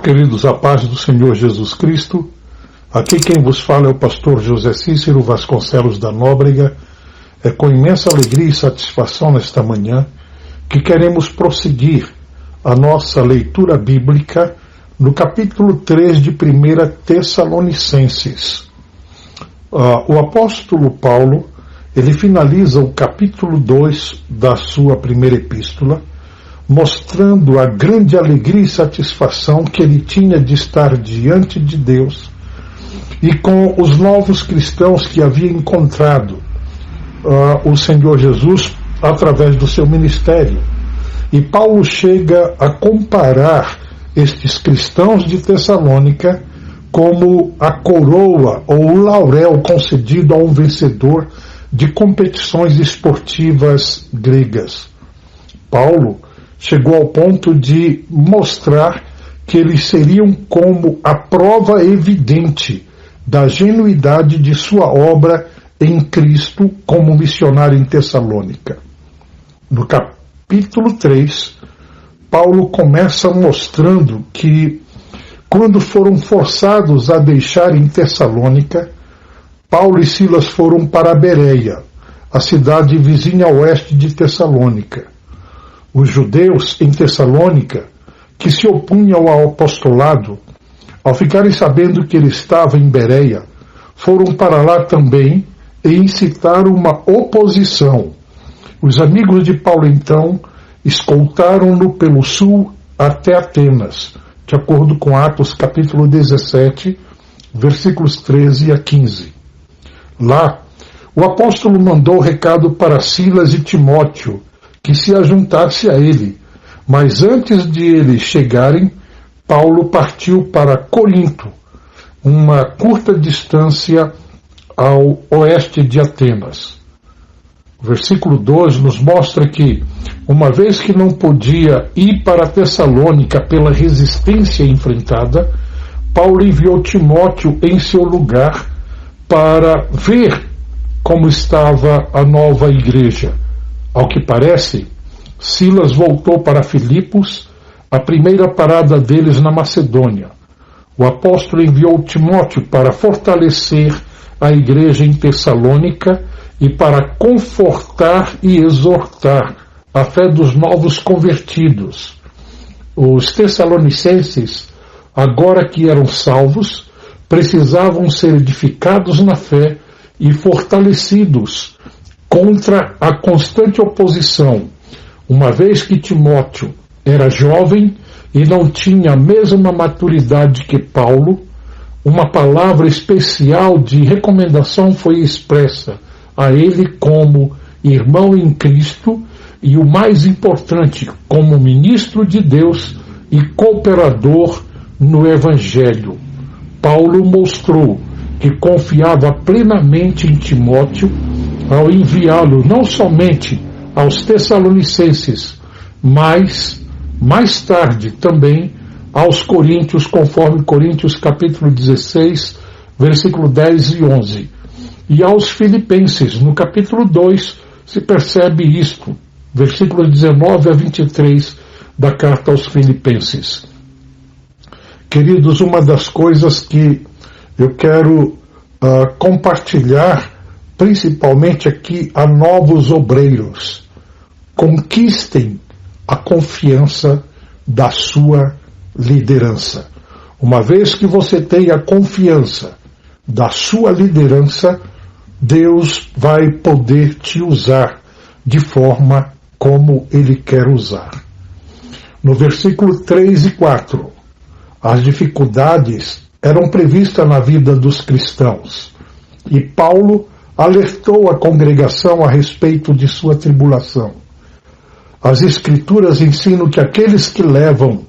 Queridos, a paz do Senhor Jesus Cristo. Aqui quem vos fala é o pastor José Cícero Vasconcelos da Nóbrega. É com imensa alegria e satisfação nesta manhã que queremos prosseguir a nossa leitura bíblica no capítulo 3 de 1 Tessalonicenses. O apóstolo Paulo, ele finaliza o capítulo 2 da sua primeira epístola, mostrando a grande alegria e satisfação que ele tinha de estar diante de Deus e com os novos cristãos que havia encontrado o Senhor Jesus através do seu ministério. E Paulo chega a comparar estes cristãos de Tessalônica como a coroa ou o laurel concedido a um vencedor de competições esportivas gregas. Paulo chegou ao ponto de mostrar que eles seriam como a prova evidente da genuidade de sua obra em Cristo como missionário em Tessalônica. No capítulo 3, Paulo começa mostrando que, quando foram forçados a deixar em Tessalônica, Paulo e Silas foram para Bereia, a cidade vizinha a oeste de Tessalônica. Os judeus em Tessalônica, que se opunham ao apostolado, ao ficarem sabendo que ele estava em Bereia, foram para lá também e incitaram uma oposição. Os amigos de Paulo, então, escoltaram-no pelo sul até Atenas, de acordo com Atos capítulo 17, versículos 13 a 15. Lá, o apóstolo mandou recado para Silas e Timóteo, que se ajuntasse a ele, mas antes de eles chegarem, Paulo partiu para Corinto, uma curta distância ao oeste de Atenas. O versículo 12 nos mostra que, uma vez que não podia ir para Tessalônica pela resistência enfrentada, Paulo enviou Timóteo em seu lugar para ver como estava a nova igreja. Ao que parece, Silas voltou para Filipos, a primeira parada deles na Macedônia. O apóstolo enviou Timóteo para fortalecer a igreja em Tessalônica e para confortar e exortar a fé dos novos convertidos. Os tessalonicenses, agora que eram salvos, precisavam ser edificados na fé e fortalecidos contra a constante oposição, uma vez que Timóteo era jovem e não tinha a mesma maturidade que Paulo. Uma palavra especial de recomendação foi expressa a ele como irmão em Cristo e, o mais importante, como ministro de Deus e cooperador no Evangelho. Paulo mostrou que confiava plenamente em Timóteo ao enviá-lo não somente aos Tessalonicenses, mas mais tarde também aos Coríntios, conforme Coríntios capítulo 16, versículo 10 e 11. E aos Filipenses, no capítulo 2, se percebe isto, versículos 19 a 23 da carta aos Filipenses. Queridos, uma das coisas que eu quero compartilhar, principalmente aqui a novos obreiros: conquistem a confiança da sua liderança. Uma vez que você tem a confiança da sua liderança, Deus vai poder te usar de forma como Ele quer usar. No versículo 3 e 4, as dificuldades eram previstas na vida dos cristãos, e Paulo alertou a congregação a respeito de sua tribulação. As Escrituras ensinam que aqueles que levam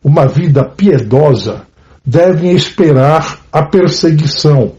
uma vida piedosa devem esperar a perseguição.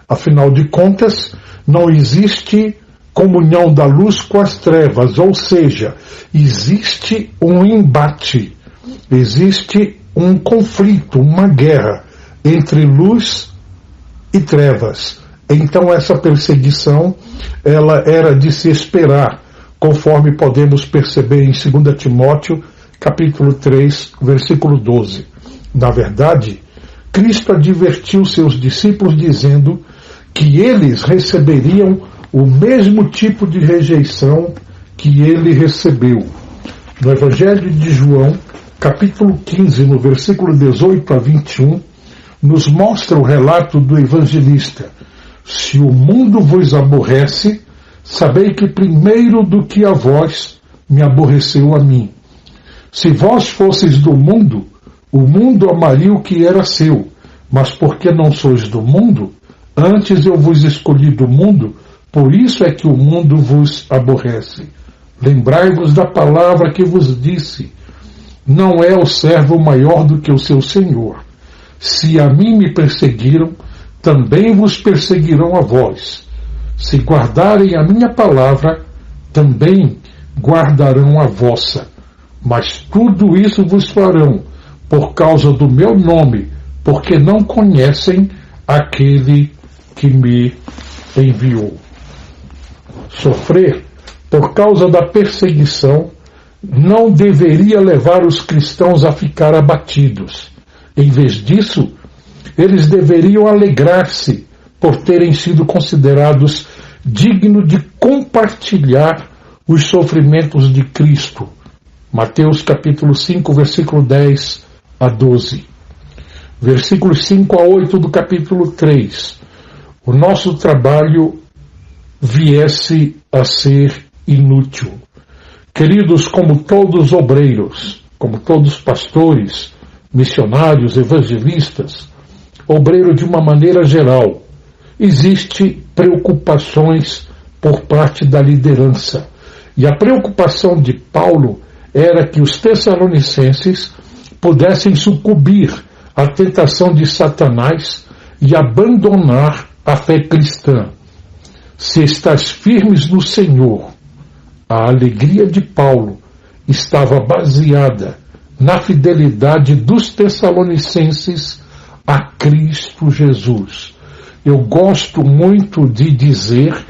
Afinal de contas, não existe comunhão da luz com as trevas, ou seja, existe um embate, existe um conflito, uma guerra entre luz e trevas. Então essa perseguição, ela era de se esperar, conforme podemos perceber em 2 Timóteo, capítulo 3, versículo 12. Na verdade, Cristo advertiu seus discípulos dizendo que eles receberiam o mesmo tipo de rejeição que ele recebeu. No Evangelho de João, capítulo 15, no versículo 18 a 21, nos mostra o relato do evangelista. Se o mundo vos aborrece, sabei que primeiro do que a vós me aborreceu a mim. Se vós fosseis do mundo, o mundo amaria o que era seu, mas porque não sois do mundo, antes eu vos escolhi do mundo, por isso é que o mundo vos aborrece. Lembrai-vos da palavra que vos disse, não é o servo maior do que o seu senhor. Se a mim me perseguiram, também vos perseguirão a vós. Se guardarem a minha palavra, também guardarão a vossa. Mas tudo isso vos farão por causa do meu nome, porque não conhecem aquele que me enviou. Sofrer por causa da perseguição não deveria levar os cristãos a ficar abatidos. Em vez disso, eles deveriam alegrar-se por terem sido considerados dignos de compartilhar os sofrimentos de Cristo. Mateus capítulo 5, versículo 10 a 12. Versículos 5 a 8 do capítulo 3. O nosso trabalho viesse a ser inútil. Queridos, como todos obreiros, como todos pastores, missionários, evangelistas, obreiro de uma maneira geral, existe preocupações por parte da liderança. E a preocupação de Paulo era que os tessalonicenses pudessem sucumbir à tentação de Satanás e abandonar a fé cristã. Se estás firmes no Senhor, a alegria de Paulo estava baseada na fidelidade dos tessalonicenses a Cristo Jesus. Eu gosto muito de dizer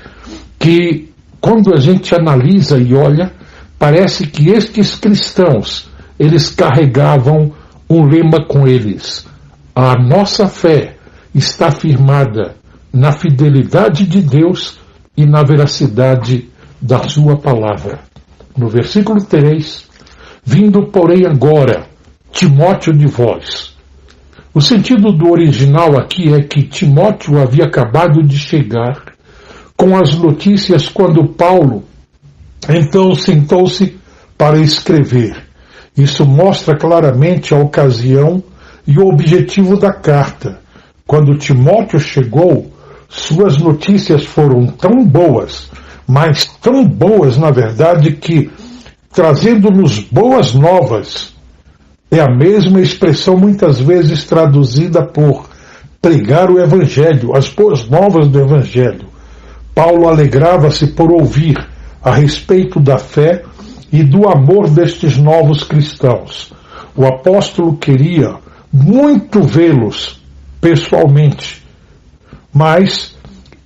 que, quando a gente analisa e olha, parece que estes cristãos, eles carregavam um lema com eles. A nossa fé está firmada na fidelidade de Deus e na veracidade da sua palavra. No versículo 3, vindo, porém, agora, Timóteo de vós. O sentido do original aqui é que Timóteo havia acabado de chegar com as notícias quando Paulo, então, sentou-se para escrever. Isso mostra claramente a ocasião e o objetivo da carta. Quando Timóteo chegou, suas notícias foram tão boas, mas tão boas, na verdade, que, trazendo-nos boas novas, é a mesma expressão muitas vezes traduzida por pregar o Evangelho, as boas novas do Evangelho. Paulo alegrava-se por ouvir a respeito da fé e do amor destes novos cristãos. O apóstolo queria muito vê-los pessoalmente, mas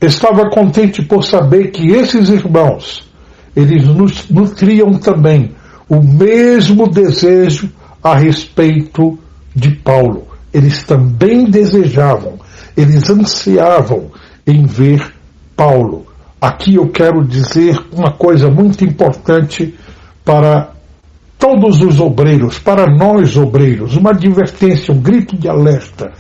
estava contente por saber que esses irmãos, eles nutriam também o mesmo desejo a respeito de Paulo. Eles também desejavam, eles ansiavam em ver Paulo. Aqui eu quero dizer uma coisa muito importante para todos os obreiros, para nós obreiros, uma advertência, um grito de alerta,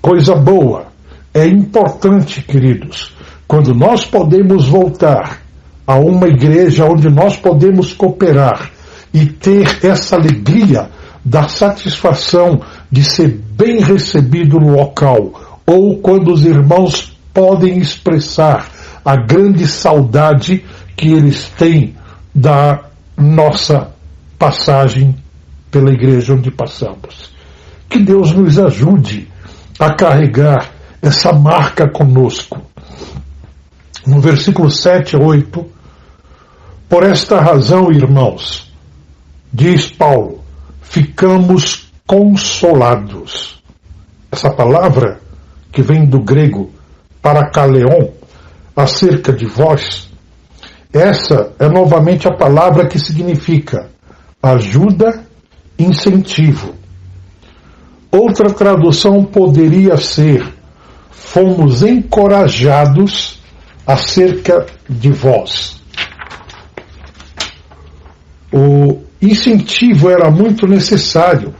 coisa boa. É importante, queridos, quando nós podemos voltar a uma igreja onde nós podemos cooperar e ter essa alegria da satisfação de ser bem recebido no local, ou quando os irmãos podem expressar a grande saudade que eles têm da nossa passagem pela igreja onde passamos. Que Deus nos ajude a carregar essa marca conosco. No versículo 7 a 8, por esta razão, irmãos, diz Paulo, ficamos consolados. Essa palavra, que vem do grego parakaleon, acerca de vós, essa é novamente a palavra que significa ajuda, incentivo. Outra tradução poderia ser: fomos encorajados acerca de vós. O incentivo era muito necessário.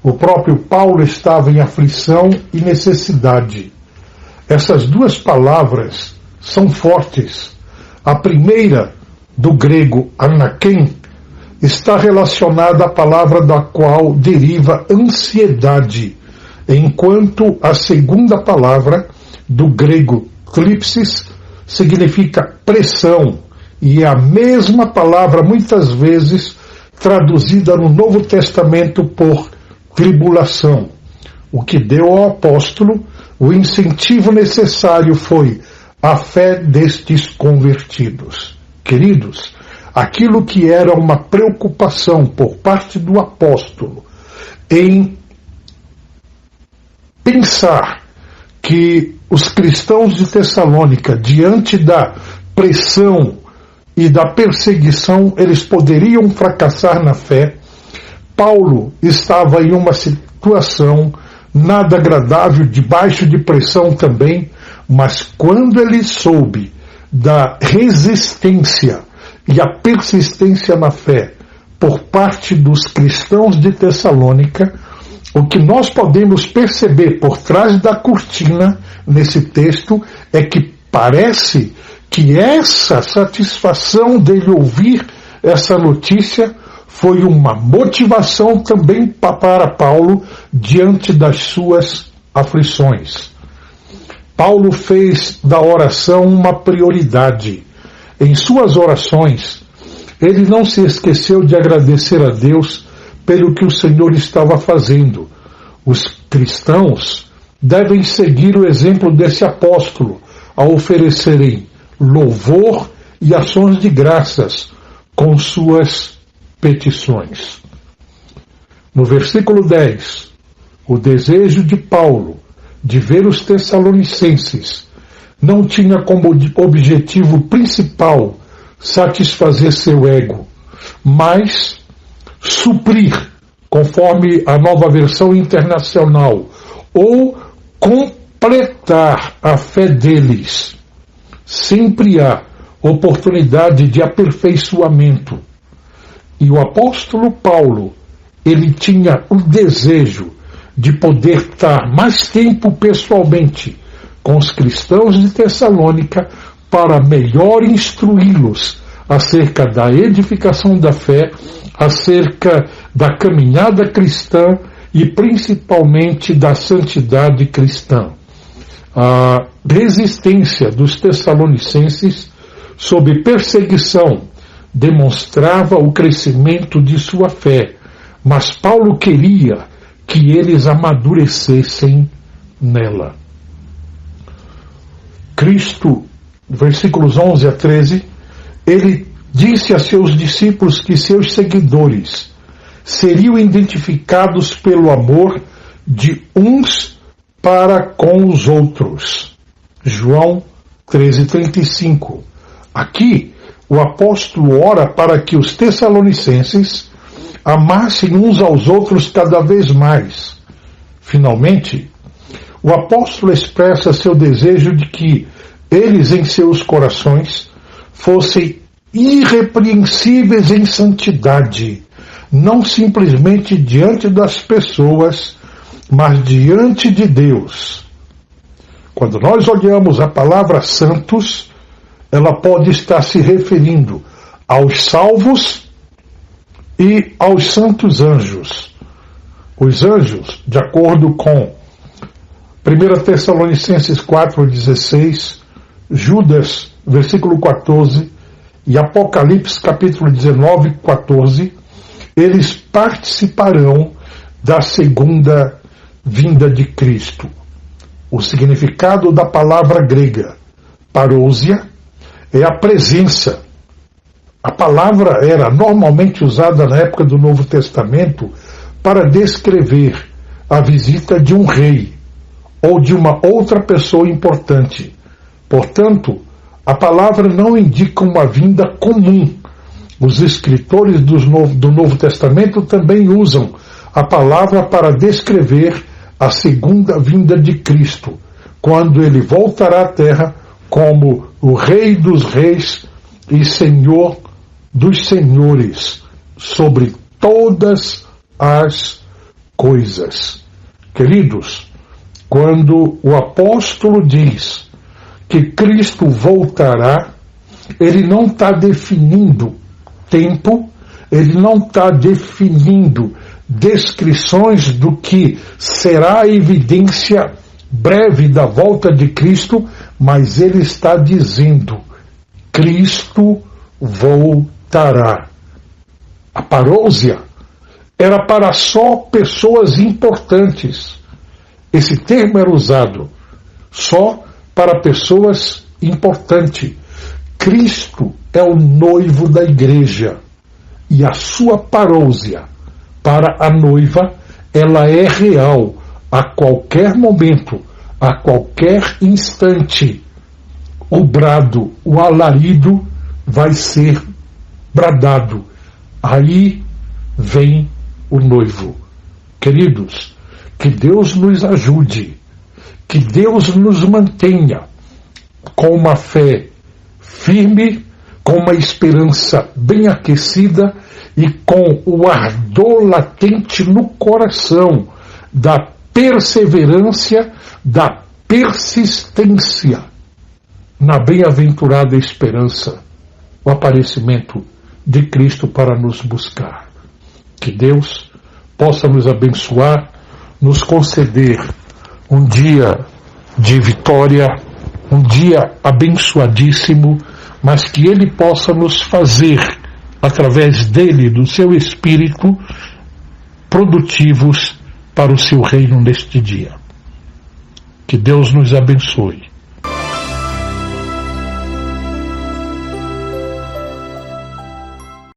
O próprio Paulo estava em aflição e necessidade. Essas duas palavras são fortes. A primeira, do grego anaken, está relacionada à palavra da qual deriva ansiedade, enquanto a segunda palavra, do grego thlipsis, significa pressão, e é a mesma palavra muitas vezes traduzida no Novo Testamento por tribulação. O que deu ao apóstolo o incentivo necessário foi a fé destes convertidos. Queridos, aquilo que era uma preocupação por parte do apóstolo em pensar que os cristãos de Tessalônica, diante da pressão e da perseguição, eles poderiam fracassar na fé, Paulo estava em uma situação nada agradável, debaixo de pressão também, mas quando ele soube da resistência e a persistência na fé por parte dos cristãos de Tessalônica, o que nós podemos perceber por trás da cortina nesse texto é que parece que essa satisfação dele ouvir essa notícia foi uma motivação também para Paulo diante das suas aflições. Paulo fez da oração uma prioridade. Em suas orações, ele não se esqueceu de agradecer a Deus pelo que o Senhor estava fazendo. Os cristãos devem seguir o exemplo desse apóstolo ao oferecerem louvor e ações de graças com suas petições. No versículo 10, o desejo de Paulo de ver os tessalonicenses não tinha como objetivo principal satisfazer seu ego, mas suprir, conforme a Nova Versão Internacional, ou completar a fé deles. Sempre há oportunidade de aperfeiçoamento. E o apóstolo Paulo, ele tinha o desejo de poder estar mais tempo pessoalmente com os cristãos de Tessalônica para melhor instruí-los acerca da edificação da fé, acerca da caminhada cristã e principalmente da santidade cristã. A resistência dos tessalonicenses sob perseguição demonstrava o crescimento de sua fé, mas Paulo queria que eles amadurecessem nela. Cristo, versículos 11 a 13, ele disse a seus discípulos que seus seguidores seriam identificados pelo amor de uns para com os outros. João 13:35. Aqui, o apóstolo ora para que os tessalonicenses amassem uns aos outros cada vez mais. Finalmente, o apóstolo expressa seu desejo de que eles em seus corações fossem irrepreensíveis em santidade, não simplesmente diante das pessoas, mas diante de Deus. Quando nós olhamos a palavra santos, ela pode estar se referindo aos salvos e aos santos anjos. Os anjos, de acordo com 1 Tessalonicenses 4:16, Judas, versículo 14, e Apocalipse, capítulo 19:14, eles participarão da segunda vinda de Cristo. O significado da palavra grega parousia é a presença. A palavra era normalmente usada na época do Novo Testamento para descrever a visita de um rei ou de uma outra pessoa importante. Portanto, a palavra não indica uma vinda comum. Os escritores do Novo Testamento também usam a palavra para descrever a segunda vinda de Cristo, quando ele voltará à terra como o Rei dos Reis e Senhor dos Senhores sobre todas as coisas. Queridos, quando o apóstolo diz que Cristo voltará, ele não está definindo tempo, ele não está definindo descrições do que será a evidência breve da volta de Cristo, mas ele está dizendo: Cristo voltará. A parousia era para só pessoas importantes. Esse termo era usado só para pessoas importantes. Cristo é o noivo da igreja e a sua parousia para a noiva, ela é real a qualquer momento, a qualquer instante. O brado, o alarido vai ser bradado. Aí vem o noivo. Queridos, que Deus nos ajude, que Deus nos mantenha com uma fé firme, com uma esperança bem aquecida e com o ardor latente no coração da perseverança, da persistência na bem-aventurada esperança, o aparecimento de Cristo para nos buscar. Que Deus possa nos abençoar, nos conceder um dia de vitória, um dia abençoadíssimo, mas que Ele possa nos fazer, através dele, do seu Espírito, produtivos para o seu reino neste dia. Que Deus nos abençoe.